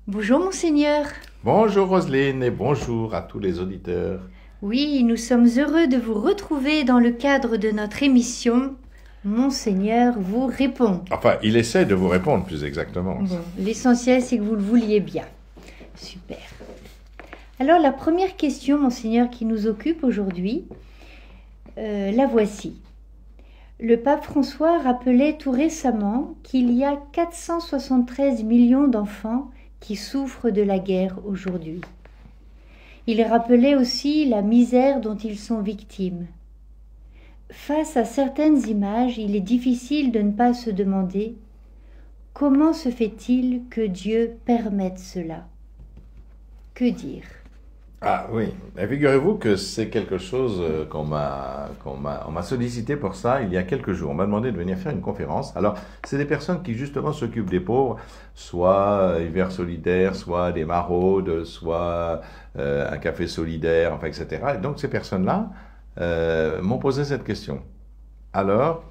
Bonjour monseigneur. Bonjour Roselyne et bonjour à tous les auditeurs. Oui, nous sommes heureux de vous retrouver dans le cadre de notre émission Monseigneur vous répond. Enfin, il essaie de vous répondre plus exactement. Bon, l'essentiel c'est que vous le vouliez bien. Super. Alors la première question, monseigneur, qui nous occupe aujourd'hui, la voici. Le pape François rappelait tout récemment qu'il y a 473 millions d'enfants qui souffrent de la guerre aujourd'hui. Il rappelait aussi la misère dont ils sont victimes. Face à certaines images, il est difficile de ne pas se demander comment se fait-il que Dieu permette cela? Que dire? Ah oui, et figurez-vous que c'est quelque chose on m'a sollicité pour ça il y a quelques jours. On m'a demandé de venir faire une conférence. Alors, c'est des personnes qui justement s'occupent des pauvres, soit Hiver Solidaire, soit des maraudes, soit un café solidaire, enfin, etc. Et donc, ces personnes-là m'ont posé cette question. Alors,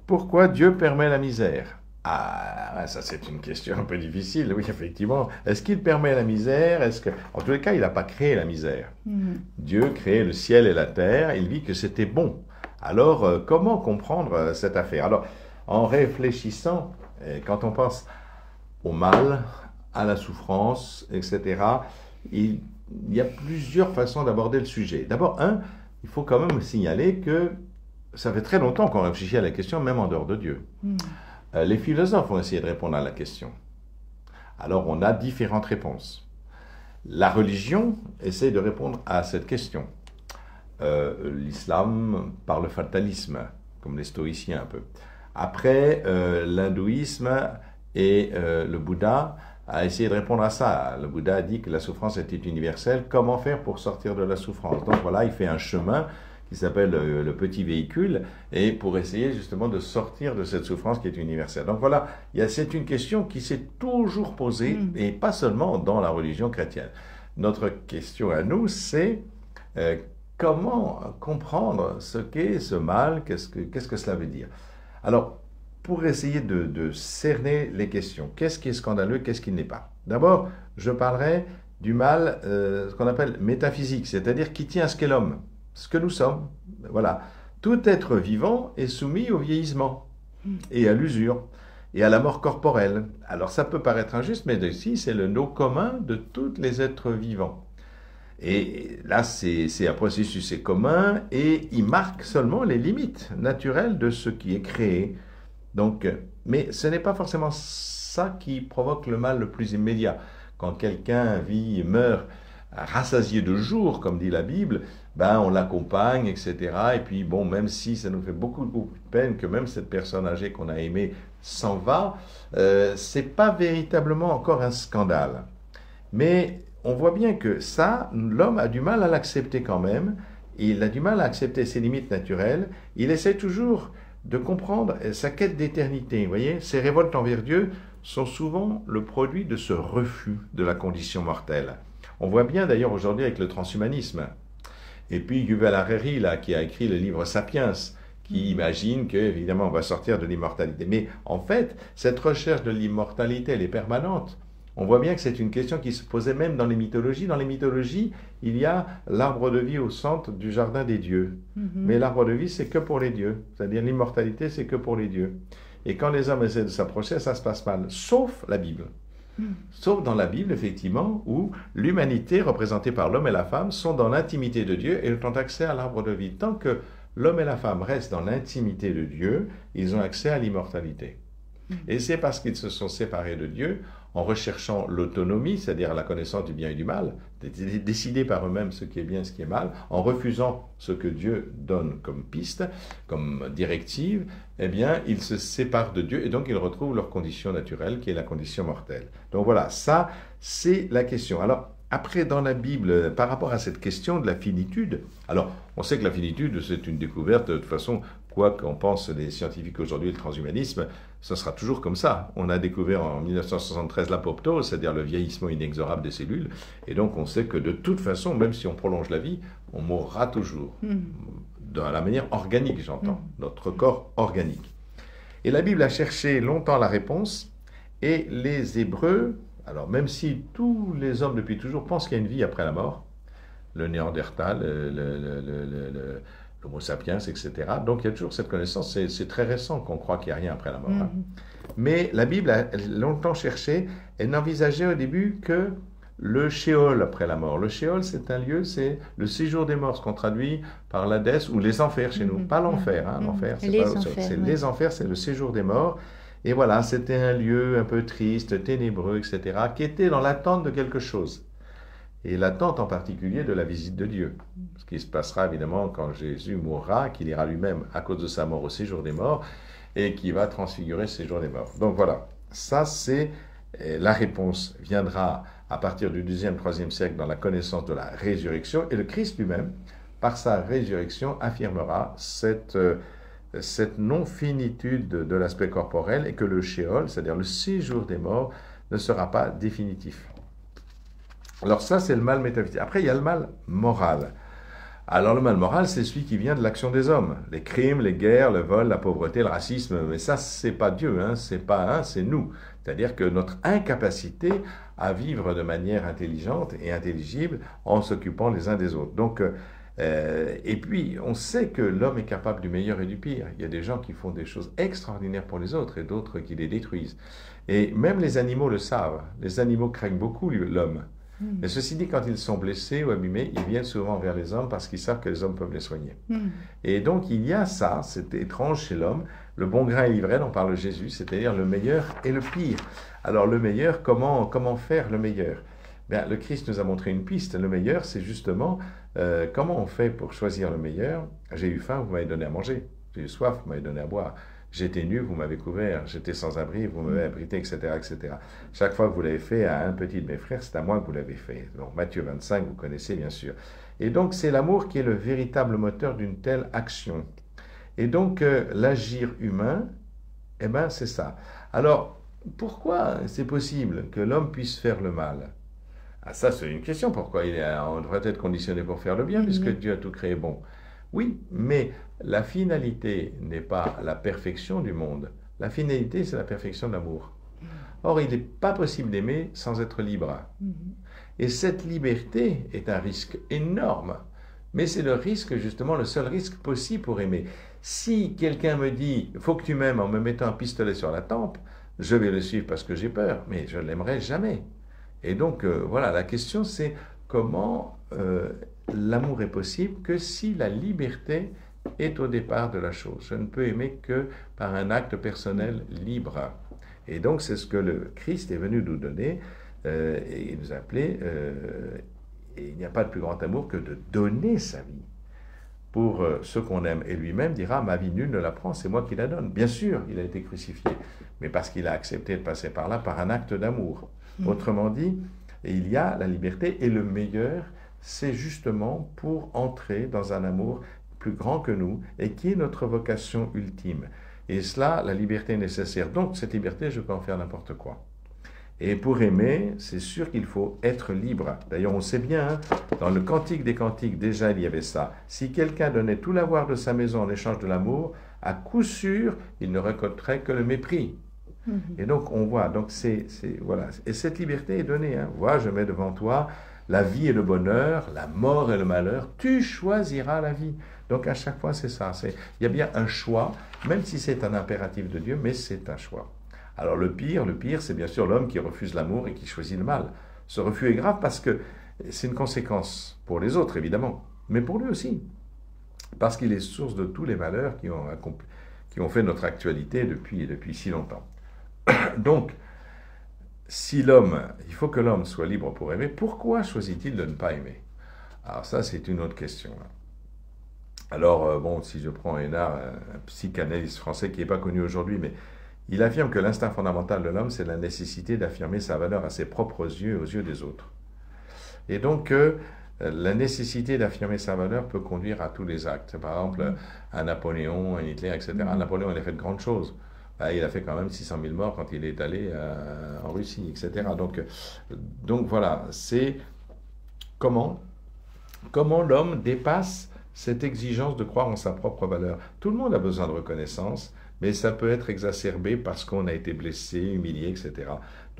pourquoi Dieu permet la misère? Ah, ça c'est une question un peu difficile, oui, effectivement. Est-ce qu'il permet la misère? En tous les cas, il n'a pas créé la misère. Dieu crée le ciel et la terre, il dit que c'était bon. Alors, comment comprendre cette affaire? Alors, en réfléchissant, quand on pense au mal, à la souffrance, etc., il y a plusieurs façons d'aborder le sujet. D'abord, il faut quand même signaler que ça fait très longtemps qu'on réfléchit à la question, même en dehors de Dieu. Les philosophes ont essayé de répondre à la question. Alors, on a différentes réponses. La religion essaie de répondre à cette question. L'islam par le fatalisme, comme les stoïciens un peu. Après, l'hindouisme et le Bouddha a essayé de répondre à ça. Le Bouddha a dit que la souffrance était universelle. Comment faire pour sortir de la souffrance? Donc voilà, il fait un chemin qui s'appelle le petit véhicule, et pour essayer justement de sortir de cette souffrance qui est universelle. Donc voilà, c'est une question qui s'est toujours posée, et pas seulement dans la religion chrétienne. Notre question à nous, c'est comment comprendre ce qu'est ce mal, qu'est-ce que cela veut dire? Alors, pour essayer de cerner les questions, qu'est-ce qui est scandaleux, qu'est-ce qui ne l'est pas? D'abord, je parlerai du mal, ce qu'on appelle métaphysique, c'est-à-dire qui tient à ce qu'est l'homme, ce que nous sommes. Voilà. Tout être vivant est soumis au vieillissement et à l'usure et à la mort corporelle. Alors ça peut paraître injuste, mais ici c'est le lot commun de tous les êtres vivants. Et là c'est un processus c'est commun et il marque seulement les limites naturelles de ce qui est créé. Donc, mais ce n'est pas forcément ça qui provoque le mal le plus immédiat. Quand quelqu'un vit, meurt rassasié de jours, comme dit la Bible, ben on l'accompagne, etc. Et puis bon, même si ça nous fait beaucoup de peine que même cette personne âgée qu'on a aimée s'en va, c'est pas véritablement encore un scandale. Mais on voit bien que ça, l'homme a du mal à l'accepter quand même. Il a du mal à accepter ses limites naturelles. Il essaie toujours de comprendre sa quête d'éternité. Vous voyez, ses révoltes envers Dieu sont souvent le produit de ce refus de la condition mortelle. On voit bien d'ailleurs aujourd'hui avec le transhumanisme. Et puis Yuval Harari, là, qui a écrit le livre Sapiens, qui imagine que, évidemment, on va sortir de l'immortalité. Mais en fait, cette recherche de l'immortalité, elle est permanente. On voit bien que c'est une question qui se posait même dans les mythologies. Dans les mythologies, il y a l'arbre de vie au centre du jardin des dieux. Mais l'arbre de vie, c'est que pour les dieux. C'est-à-dire l'immortalité, c'est que pour les dieux. Et quand les hommes essaient de s'approcher, ça se passe mal. Sauf la Bible. Sauf dans la Bible, effectivement, où l'humanité, représentée par l'homme et la femme, sont dans l'intimité de Dieu et ont accès à l'arbre de vie. Tant que l'homme et la femme restent dans l'intimité de Dieu, ils ont accès à l'immortalité. Et c'est parce qu'ils se sont séparés de Dieu, en recherchant l'autonomie, c'est-à-dire la connaissance du bien et du mal, décider par eux-mêmes ce qui est bien et ce qui est mal, en refusant ce que Dieu donne comme piste, comme directive, eh bien, ils se séparent de Dieu et donc ils retrouvent leur condition naturelle, qui est la condition mortelle. Donc voilà, ça, c'est la question. Alors, après, dans la Bible, par rapport à cette question de la finitude, alors, on sait que la finitude, c'est une découverte, de toute façon, quoi qu'en pensent les scientifiques aujourd'hui, le transhumanisme, ce sera toujours comme ça. On a découvert en 1973 l'apoptose, c'est-à-dire le vieillissement inexorable des cellules, et donc on sait que de toute façon, même si on prolonge la vie, on mourra toujours. De la manière organique, j'entends, notre corps organique. Et la Bible a cherché longtemps la réponse, et les Hébreux Alors même si tous les hommes depuis toujours pensent qu'il y a une vie après la mort, le Néandertal, l'Homo sapiens, etc. Donc il y a toujours cette connaissance, c'est très récent qu'on croit qu'il n'y a rien après la mort. Hein. Mais la Bible a longtemps cherché, elle n'envisageait au début que le Sheol après la mort. Le Sheol, c'est un lieu, c'est le séjour des morts, ce qu'on traduit par l'Hadès ou les enfers chez nous. Pas l'enfer, hein, l'enfer, c'est pas autre chose. C'est les enfers, c'est le séjour des morts. Et voilà, c'était un lieu un peu triste, ténébreux, etc., qui était dans l'attente de quelque chose. Et l'attente en particulier de la visite de Dieu. Ce qui se passera évidemment quand Jésus mourra, qu'il ira lui-même à cause de sa mort au séjour des morts, et qui va transfigurer ce séjour des morts. Donc voilà, ça c'est la réponse viendra à partir du 2e, 3e siècle dans la connaissance de la résurrection, et le Christ lui-même, par sa résurrection, affirmera cette non-finitude de l'aspect corporel et que le Sheol, c'est-à-dire le séjour des morts, ne sera pas définitif. Alors ça, c'est le mal métaphysique. Après, il y a le mal moral. Alors le mal moral, c'est celui qui vient de l'action des hommes. Les crimes, les guerres, le vol, la pauvreté, le racisme. Mais ça, c'est pas Dieu, hein, c'est nous. C'est-à-dire que notre incapacité à vivre de manière intelligente et intelligible en s'occupant les uns des autres. Donc, et puis, on sait que l'homme est capable du meilleur et du pire. Il y a des gens qui font des choses extraordinaires pour les autres et d'autres qui les détruisent. Et même les animaux le savent. Les animaux craignent beaucoup l'homme. Mais ceci dit, quand ils sont blessés ou abîmés, ils viennent souvent vers les hommes parce qu'ils savent que les hommes peuvent les soigner. Et donc, il y a ça, c'est étrange chez l'homme, le bon grain et l'ivraie dont parle Jésus, c'est-à-dire le meilleur et le pire. Alors, le meilleur, comment faire le meilleur? Bien, le Christ nous a montré une piste. Le meilleur, c'est justement comment on fait pour choisir le meilleur. J'ai eu faim, vous m'avez donné à manger. J'ai eu soif, vous m'avez donné à boire. J'étais nu, vous m'avez couvert. J'étais sans abri, vous m'avez abrité, etc., etc. Chaque fois que vous l'avez fait à un petit de mes frères, c'est à moi que vous l'avez fait. Donc Matthieu 25, vous connaissez bien sûr. Et donc c'est l'amour qui est le véritable moteur d'une telle action. Et donc l'agir humain, eh ben c'est ça. Alors pourquoi c'est possible que l'homme puisse faire le mal? Ah, ça c'est une question. Pourquoi on devrait être conditionné pour faire le bien puisque Dieu a tout créé bon? Oui, mais la finalité n'est pas la perfection du monde. La finalité, c'est la perfection de l'amour. Or, il n'est pas possible d'aimer sans être libre. Et cette liberté est un risque énorme. Mais c'est le risque, justement, le seul risque possible pour aimer. Si quelqu'un me dit « faut que tu m'aimes en me mettant un pistolet sur la tempe », je vais le suivre parce que j'ai peur, mais je ne l'aimerai jamais. Et donc, voilà, la question c'est comment l'amour est possible que si la liberté est au départ de la chose. Je ne peux aimer que par un acte personnel libre. Et donc, c'est ce que le Christ est venu nous donner et nous appeler. Et il n'y a pas de plus grand amour que de donner sa vie pour ceux qu'on aime. Et lui-même dira, ma vie nul ne la prend, c'est moi qui la donne. Bien sûr, il a été crucifié, mais parce qu'il a accepté de passer par là par un acte d'amour. Autrement dit, il y a la liberté et le meilleur, c'est justement pour entrer dans un amour plus grand que nous et qui est notre vocation ultime. Et cela, la liberté est nécessaire. Donc, cette liberté, je peux en faire n'importe quoi. Et pour aimer, c'est sûr qu'il faut être libre. D'ailleurs, on sait bien, hein, dans le Cantique des Cantiques, déjà, il y avait ça. Si quelqu'un donnait tout l'avoir de sa maison en échange de l'amour, à coup sûr, il ne récolterait que le mépris. Et donc, on voit, donc voilà. Et cette liberté est donnée. Hein. Vois, je mets devant toi la vie et le bonheur, la mort et le malheur. Tu choisiras la vie. Donc, à chaque fois, c'est ça. Il y a bien un choix, même si c'est un impératif de Dieu, mais c'est un choix. Alors, le pire, c'est bien sûr l'homme qui refuse l'amour et qui choisit le mal. Ce refus est grave parce que c'est une conséquence pour les autres, évidemment, mais pour lui aussi. Parce qu'il est source de tous les malheurs qui ont fait notre actualité depuis si longtemps. Donc, il faut que l'homme soit libre pour aimer, pourquoi choisit-il de ne pas aimer? Alors ça, c'est une autre question. Alors, bon, si je prends Hénard, un psychanalyste français qui n'est pas connu aujourd'hui, mais il affirme que l'instinct fondamental de l'homme, c'est la nécessité d'affirmer sa valeur à ses propres yeux et aux yeux des autres. Et donc, la nécessité d'affirmer sa valeur peut conduire à tous les actes. Par exemple, un Napoléon, un Hitler, etc. Napoléon, il a fait de grandes choses. Il a fait quand même 600 000 morts quand il est allé en Russie, etc. Donc voilà, c'est comment l'homme dépasse cette exigence de croire en sa propre valeur. Tout le monde a besoin de reconnaissance, mais ça peut être exacerbé parce qu'on a été blessé, humilié, etc.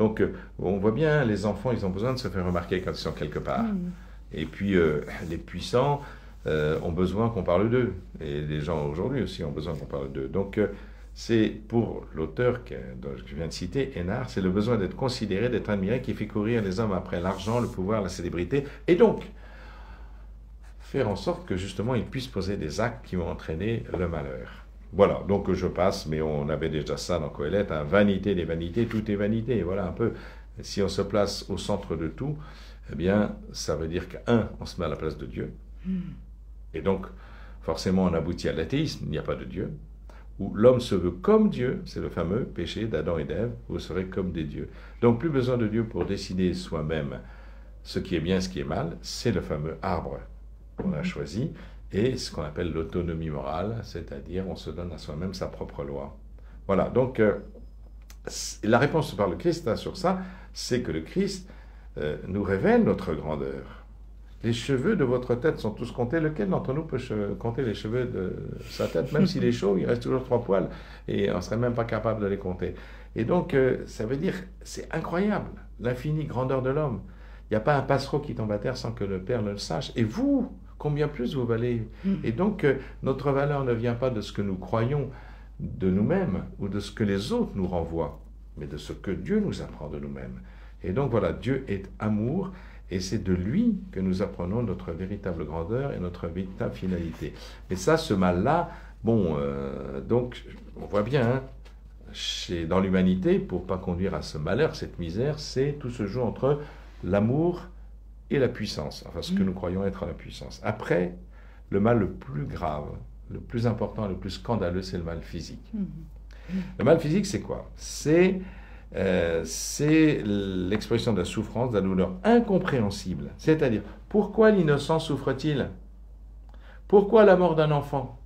Donc, on voit bien, les enfants, ils ont besoin de se faire remarquer quand ils sont quelque part. Et puis, les puissants ont besoin qu'on parle d'eux. Et les gens aujourd'hui aussi ont besoin qu'on parle d'eux. Donc, c'est pour l'auteur que je viens de citer, Hénard, c'est le besoin d'être considéré, d'être admiré, qui fait courir les hommes après l'argent, le pouvoir, la célébrité. Et donc, faire en sorte que justement, ils puissent poser des actes qui vont entraîner le malheur. Voilà, donc je passe, mais on avait déjà ça dans Coëlette, hein, vanité des vanités, tout est vanité. Voilà un peu, si on se place au centre de tout, eh bien, ça veut dire on se met à la place de Dieu. Et donc, forcément, on aboutit à l'athéisme, il n'y a pas de Dieu. Où l'homme se veut comme Dieu, c'est le fameux péché d'Adam et d'Ève, vous serez comme des dieux. Donc, plus besoin de Dieu pour décider soi-même ce qui est bien, ce qui est mal, c'est le fameux arbre qu'on a choisi, et ce qu'on appelle l'autonomie morale, c'est-à-dire on se donne à soi-même sa propre loi. Voilà, donc la réponse par le Christ sur ça, c'est que le Christ nous révèle notre grandeur. Les cheveux de votre tête sont tous comptés. Lequel d'entre nous peut compter les cheveux de sa tête? Même s'il est chaud, il reste toujours 3 poils, et on ne serait même pas capable de les compter. Et donc, ça veut dire, c'est incroyable, l'infinie grandeur de l'homme. Il n'y a pas un passereau qui tombe à terre sans que le Père ne le sache. Et vous, combien plus vous valez? Et donc, notre valeur ne vient pas de ce que nous croyons de nous-mêmes ou de ce que les autres nous renvoient, mais de ce que Dieu nous apprend de nous-mêmes. Et donc, voilà, Dieu est amour, et c'est de lui que nous apprenons notre véritable grandeur et notre véritable finalité. Mais ça, ce mal-là, bon, donc, on voit bien, hein, dans l'humanité, pour ne pas conduire à ce malheur, cette misère, tout se joue entre l'amour et la puissance, enfin ce que nous croyons être la puissance. Après, le mal le plus grave, le plus important, le plus scandaleux, c'est le mal physique. Le mal physique, c'est quoi? C'est l'expression de la souffrance, de la douleur incompréhensible. C'est-à-dire, pourquoi l'innocent souffre-t-il? Pourquoi la mort d'un enfant?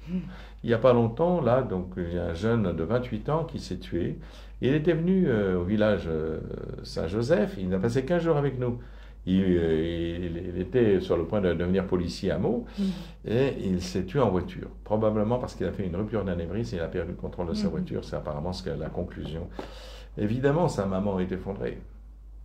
Il n'y a pas longtemps, là, donc, il y a un jeune de 28 ans qui s'est tué. Il était venu au village Saint-Joseph, il n'a passé 15 jours avec nous. Il était sur le point de devenir policier à Meaux, et il s'est tué en voiture. Probablement parce qu'il a fait une rupture d'anévrisme et il a perdu le contrôle de sa voiture. C'est apparemment la conclusion. Évidemment, sa maman est effondrée.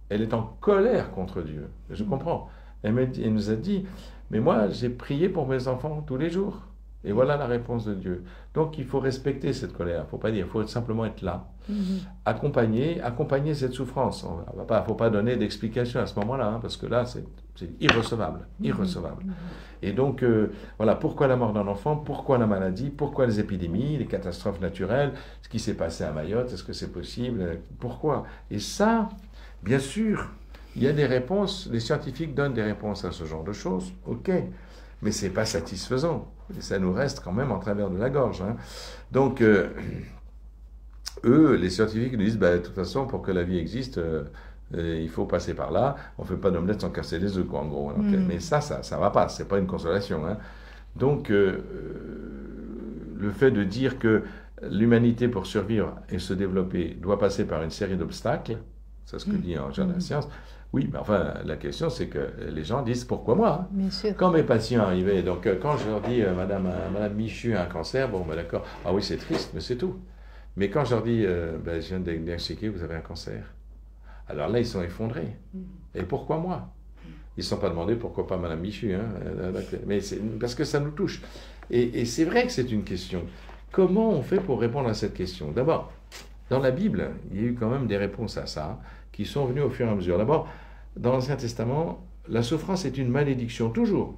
Elle est en colère contre Dieu. Je comprends. Elle nous a dit, mais moi, j'ai prié pour mes enfants tous les jours. Et voilà la réponse de Dieu. Donc, il faut respecter cette colère. Il ne faut pas dire, il faut simplement être là. Accompagner cette souffrance. Il ne faut pas donner d'explication à ce moment-là, hein, parce que là, c'est irrecevable. Irrecevable. Et donc, voilà, pourquoi la mort d'un enfant? Pourquoi la maladie? Pourquoi les épidémies, les catastrophes naturelles? Ce qui s'est passé à Mayotte, est-ce que c'est possible? Pourquoi? Et ça, bien sûr, il y a des réponses. Les scientifiques donnent des réponses à ce genre de choses. OK. Mais ce n'est pas satisfaisant. Et ça nous reste quand même en travers de la gorge. Hein. Donc, eux, les scientifiques, nous disent, de toute façon, pour que la vie existe, il faut passer par là. On ne fait pas d'omelette sans casser les œufs, quoi, en gros. Donc, mais ça ne va pas. Ce n'est pas une consolation. Hein. Donc, le fait de dire que l'humanité, pour survivre et se développer, doit passer par une série d'obstacles, c'est ce que dit en genre de la science. Oui, mais enfin, la question, c'est que les gens disent, pourquoi moi? Bien sûr. Quand mes patients arrivaient, donc quand je leur dis, Madame Michu a un cancer, bon, d'accord, ah oui, c'est triste, mais c'est tout. Mais quand je leur dis, je viens de diagnostiquer, vous avez un cancer. Alors là, ils sont effondrés. Et pourquoi moi? Ils ne se sont pas demandé pourquoi pas Madame Michu, hein, mais parce que ça nous touche. Et c'est vrai que c'est une question. Comment on fait pour répondre à cette question? D'abord, dans la Bible, il y a eu quand même des réponses à ça, qui sont venues au fur et à mesure. D'abord, dans l'Ancien Testament, la souffrance est une malédiction, toujours.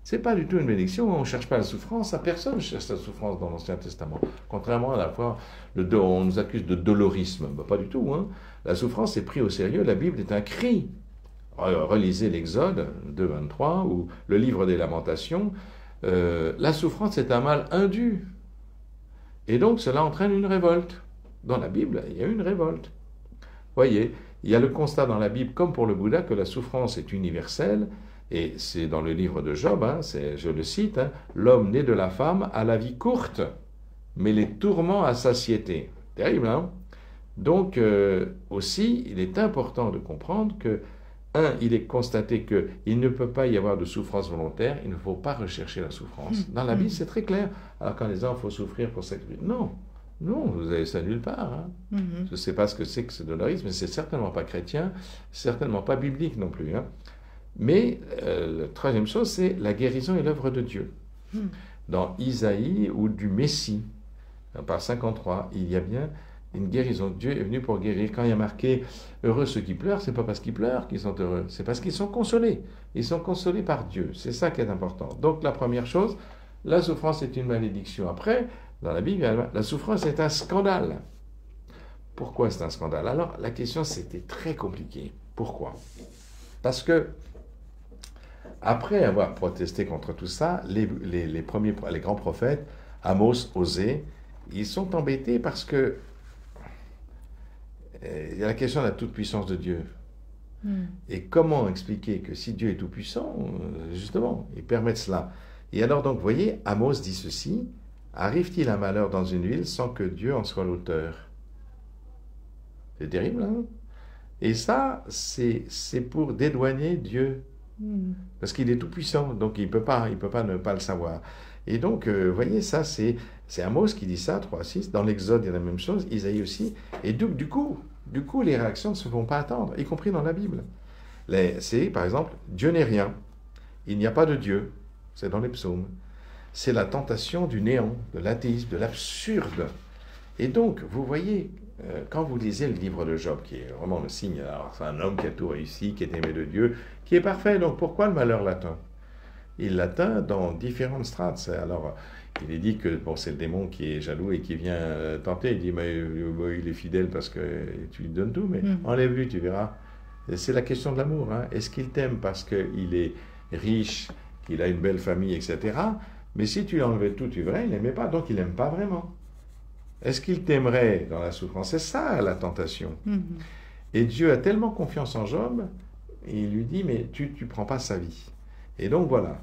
Ce n'est pas du tout une bénédiction, on ne cherche pas la souffrance, personne ne cherche la souffrance dans l'Ancien Testament. Contrairement à la fois, on nous accuse de dolorisme, pas du tout. Hein. La souffrance est prise au sérieux, la Bible est un cri. Relisez l'Exode 2.23 ou le livre des Lamentations. La souffrance est un mal indu. Et donc cela entraîne une révolte. Dans la Bible, il y a une révolte. Voyez, il y a le constat dans la Bible, comme pour le Bouddha, que la souffrance est universelle, et c'est dans le livre de Job, hein, je le cite, hein, l'homme né de la femme a la vie courte, mais les tourments à satiété. Terrible, hein? Donc, aussi, il est important de comprendre que, il est constaté qu'il ne peut pas y avoir de souffrance volontaire, il ne faut pas rechercher la souffrance. Dans la Bible, c'est très clair. Alors, quand les gens, il faut souffrir pour cette vie. Non. Non, vous avez ça nulle part. Hein. Je ne sais pas ce que c'est que ce dolorisme, mais c'est certainement pas chrétien, certainement pas biblique non plus. Hein. Mais la troisième chose, c'est la guérison et l'œuvre de Dieu. Dans Isaïe ou du Messie, par 53, il y a bien une guérison. Dieu est venu pour guérir. Quand il y a marqué « Heureux ceux qui pleurent », c'est pas parce qu'ils pleurent qu'ils sont heureux, c'est parce qu'ils sont consolés. Ils sont consolés par Dieu. C'est ça qui est important. Donc la première chose, la souffrance est une malédiction. Après, dans la Bible, la souffrance est un scandale. Pourquoi c'est un scandale? Alors la question, c'était très compliqué. Pourquoi? Parce que après avoir protesté contre tout ça, les grands prophètes, Amos, Osée, ils sont embêtés parce que il y a la question de la toute-puissance de Dieu. Et comment expliquer que si Dieu est tout-puissant, justement, il permet cela. Et alors donc, vous voyez, Amos dit ceci, « Arrive-t-il un malheur dans une ville sans que Dieu en soit l'auteur ?» C'est terrible, hein? Et ça, c'est pour dédouaner Dieu. Parce qu'il est tout-puissant, donc il peut pas ne pas le savoir. Et donc, vous voyez, ça, c'est Amos qui dit ça, 3:6. Dans l'Exode, il y a la même chose, Isaïe aussi. Et donc, du coup, les réactions ne se font pas attendre, y compris dans la Bible. C'est, par exemple, Dieu n'est rien. Il n'y a pas de Dieu. C'est dans les psaumes. C'est la tentation du néant, de l'athéisme, de l'absurde. Et donc, vous voyez, quand vous lisez le livre de Job, qui est vraiment le signe, alors c'est un homme qui a tout réussi, qui est aimé de Dieu, qui est parfait, donc pourquoi le malheur l'atteint? Il l'atteint dans différentes strates. Alors, il est dit que bon, c'est le démon qui est jaloux et qui vient tenter. Il dit, mais il est fidèle parce que tu lui donnes tout, mais enlève-lui, tu verras. C'est la question de l'amour. Hein. Est-ce qu'il t'aime parce qu'il est riche, qu'il a une belle famille, etc. Mais si tu lui enlevais tout, tu verrais, il n'aimait pas, donc il n'aime pas vraiment. Est-ce qu'il t'aimerait dans la souffrance? C'est ça la tentation. Et Dieu a tellement confiance en Job, il lui dit, mais tu ne prends pas sa vie. Et donc voilà.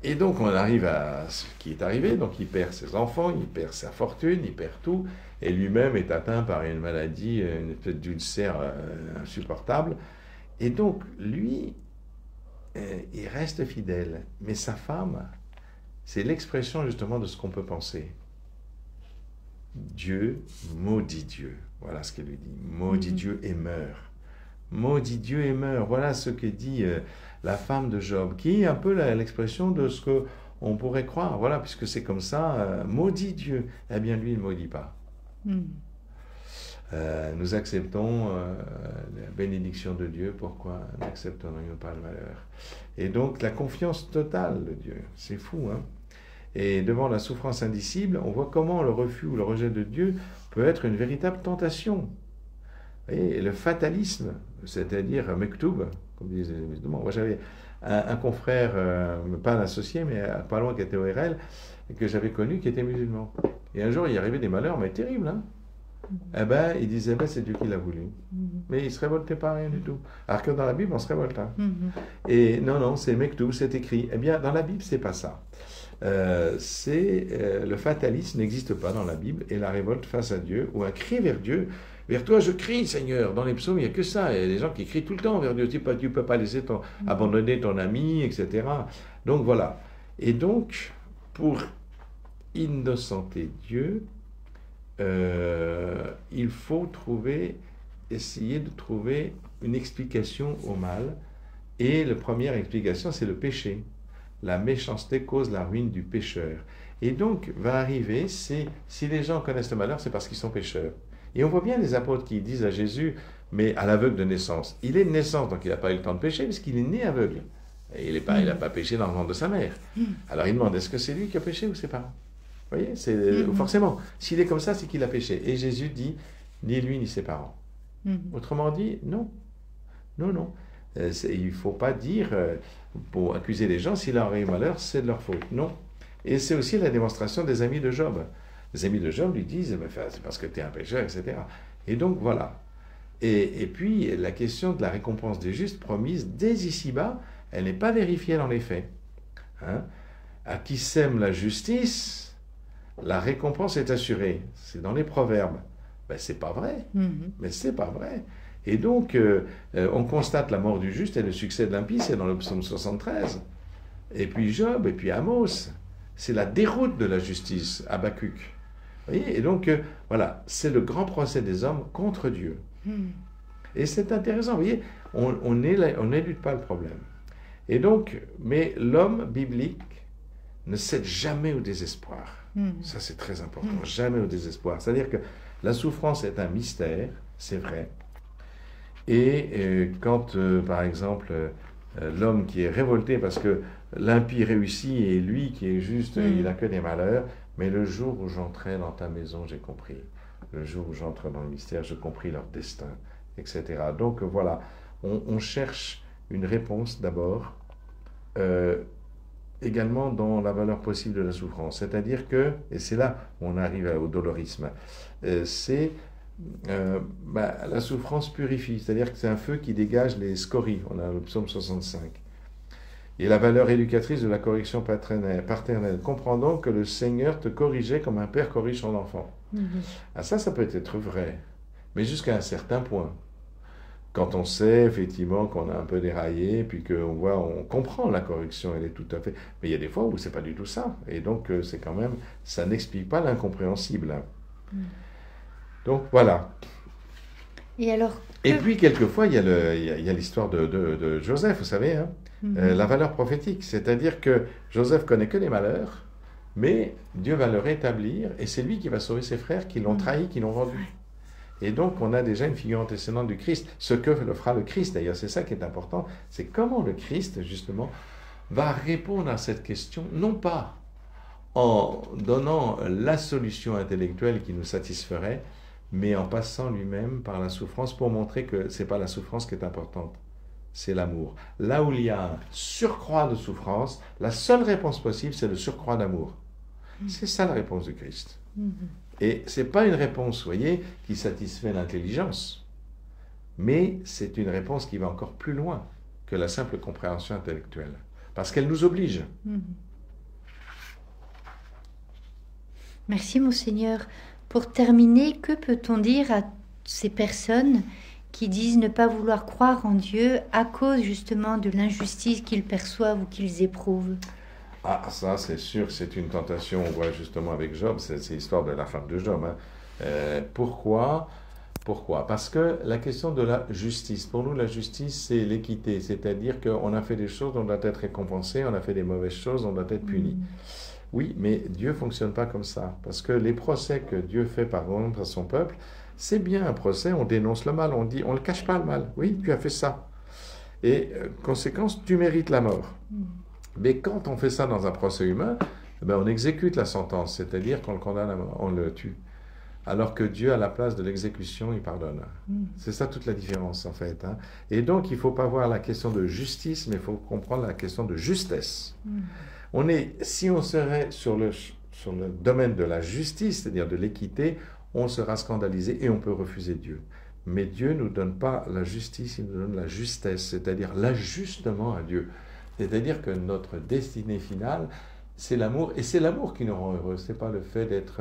Et donc on arrive à ce qui est arrivé, donc il perd ses enfants, il perd sa fortune, il perd tout, et lui-même est atteint par une maladie, une espèce d'ulcère insupportable. Et donc lui, il reste fidèle. Mais sa femme, c'est l'expression justement de ce qu'on peut penser. Dieu maudit Dieu. Voilà ce qu'elle lui dit. Maudit Dieu et meurt. Maudit Dieu et meurt. Voilà ce que dit la femme de Job, qui est un peu l'expression de ce qu'on pourrait croire. Voilà, puisque c'est comme ça, maudit Dieu. Eh bien, lui, il ne maudit pas. Nous acceptons la bénédiction de Dieu. Pourquoi n'accepterions-nous pas le malheur? Et donc, la confiance totale de Dieu. C'est fou, hein? Et devant la souffrance indicible, on voit comment le refus ou le rejet de Dieu peut être une véritable tentation. Et le fatalisme, c'est-à-dire Mektoub, comme disent les musulmans. Moi, j'avais un confrère, pas un associé, mais pas loin, qui était au RL, et que j'avais connu, qui était musulman. Et un jour, il y arrivait des malheurs, mais terribles. Hein. Eh ben, il disait, c'est Dieu qui l'a voulu. Mais il ne se révoltait pas, rien du tout. Alors que dans la Bible, on se révolte. Hein. Et non, c'est Mektoub, c'est écrit. Eh bien, dans la Bible, c'est pas ça. Le fatalisme n'existe pas dans la Bible, et la révolte face à Dieu, ou un cri vers Dieu. Vers toi je crie, Seigneur. Dans les psaumes, il n'y a que ça. Il y a des gens qui crient tout le temps vers Dieu. Tu ne peux pas laisser abandonner ton ami, etc. Donc voilà. Et donc, pour innocenter Dieu, il faut essayer de trouver une explication au mal. Et la première explication, c'est le péché. La méchanceté cause la ruine du pécheur. Et donc, va arriver, si les gens connaissent le malheur, c'est parce qu'ils sont pécheurs. Et on voit bien les apôtres qui disent à Jésus, mais à l'aveugle de naissance. Il est de naissance, donc il n'a pas eu le temps de pécher, puisqu'il est né aveugle. Et il n'a pas péché dans le ventre de sa mère. Alors il demande, est-ce que c'est lui qui a péché ou ses parents? Vous voyez, forcément, s'il est comme ça, c'est qu'il a péché. Et Jésus dit, ni lui ni ses parents. Autrement dit, non. Non. Il ne faut pas dire, pour accuser les gens, s'il leur eu malheur, c'est de leur faute. Non. Et c'est aussi la démonstration des amis de Job. Les amis de Job lui disent, c'est parce que tu es un pécheur, etc. Et donc, voilà. Et puis, la question de la récompense des justes promise dès ici-bas, elle n'est pas vérifiée dans les faits. Hein? À qui sème la justice, la récompense est assurée. C'est dans les proverbes. Ben, c'est pas vrai. Mais c'est pas vrai. Et donc, on constate la mort du juste et le succès de l'impie, c'est dans le psaume 73. Et puis Job, et puis Amos. C'est la déroute de la justice, Habakkuk. Vous voyez? Et donc, voilà, c'est le grand procès des hommes contre Dieu. Et c'est intéressant, vous voyez, on n'élude pas le problème. Et donc, mais l'homme biblique ne cède jamais au désespoir. Ça, c'est très important, jamais au désespoir. C'est-à-dire que la souffrance est un mystère, c'est vrai. Et quand, par exemple, l'homme qui est révolté parce que l'impie réussit et lui qui est juste, il n'a que des malheurs, mais le jour où j'entrais dans ta maison, j'ai compris. Le jour où j'entre dans le mystère, j'ai compris leur destin, etc. Donc voilà, on cherche une réponse d'abord, également dans la valeur possible de la souffrance. C'est-à-dire que, et c'est là où on arrive au dolorisme, c'est la souffrance purifie, c'est-à-dire que c'est un feu qui dégage les scories. On a le psaume 65. Et la valeur éducatrice de la correction paternelle. Comprends donc que le Seigneur te corrigeait comme un père corrige son enfant. Ah, ça peut être vrai, mais jusqu'à un certain point. Quand on sait effectivement qu'on a un peu déraillé, puis qu'on voit, on comprend la correction, elle est tout à fait. Mais il y a des fois où c'est pas du tout ça, et donc c'est quand même, ça n'explique pas l'incompréhensible. Donc voilà. Et alors. Et puis quelquefois il y a l'histoire de Joseph, vous savez, hein, la valeur prophétique, c'est-à-dire que Joseph connaît que les malheurs, mais Dieu va le rétablir, et c'est lui qui va sauver ses frères qui l'ont trahi, qui l'ont vendu. Et donc, on a déjà une figure antécédente du Christ. Ce que le fera le Christ, d'ailleurs, c'est ça qui est important. C'est comment le Christ, justement, va répondre à cette question, non pas en donnant la solution intellectuelle qui nous satisferait, mais en passant lui-même par la souffrance pour montrer que ce n'est pas la souffrance qui est importante, c'est l'amour. Là où il y a un surcroît de souffrance, la seule réponse possible, c'est le surcroît d'amour. C'est ça la réponse du Christ. Et ce n'est pas une réponse, vous voyez, qui satisfait l'intelligence, mais c'est une réponse qui va encore plus loin que la simple compréhension intellectuelle, parce qu'elle nous oblige. Merci, Monseigneur. Pour terminer, que peut-on dire à ces personnes qui disent ne pas vouloir croire en Dieu à cause justement de l'injustice qu'ils perçoivent ou qu'ils éprouvent? Ah, ça, c'est sûr, c'est une tentation. On voit justement avec Job, c'est l'histoire de la femme de Job. Hein. Pourquoi? Parce que la question de la justice, pour nous, la justice, c'est l'équité. C'est-à-dire qu'on a fait des choses, on doit être récompensé, on a fait des mauvaises choses, on doit être puni. Oui, mais Dieu ne fonctionne pas comme ça. Parce que les procès que Dieu fait par exemple à son peuple, c'est bien un procès, on dénonce le mal, on dit, on ne le cache pas le mal. Oui, tu as fait ça. Et conséquence, tu mérites la mort. Mais quand on fait ça dans un procès humain, on exécute la sentence, c'est-à-dire qu'on le condamne à mort, on le tue. Alors que Dieu, à la place de l'exécution, il pardonne. C'est ça toute la différence, en fait. Hein. Et donc, il ne faut pas voir la question de justice, mais il faut comprendre la question de justesse. Si on serait sur le domaine de la justice, c'est-à-dire de l'équité, on sera scandalisé et on peut refuser Dieu. Mais Dieu ne nous donne pas la justice, il nous donne la justesse, c'est-à-dire l'ajustement à Dieu. C'est-à-dire que notre destinée finale, c'est l'amour, et c'est l'amour qui nous rend heureux. Ce n'est pas le fait d'être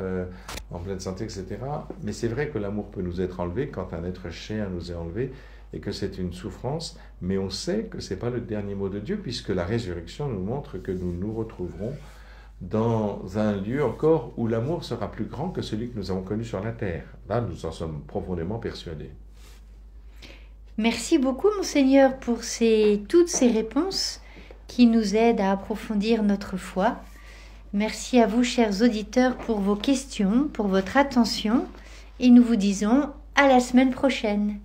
en pleine santé, etc. Mais c'est vrai que l'amour peut nous être enlevé quand un être cher nous est enlevé, et que c'est une souffrance, mais on sait que ce n'est pas le dernier mot de Dieu, puisque la résurrection nous montre que nous nous retrouverons dans un lieu encore où l'amour sera plus grand que celui que nous avons connu sur la terre. Là, nous en sommes profondément persuadés. Merci beaucoup, Monseigneur, pour toutes ces réponses qui nous aident à approfondir notre foi. Merci à vous, chers auditeurs, pour vos questions, pour votre attention, et nous vous disons à la semaine prochaine.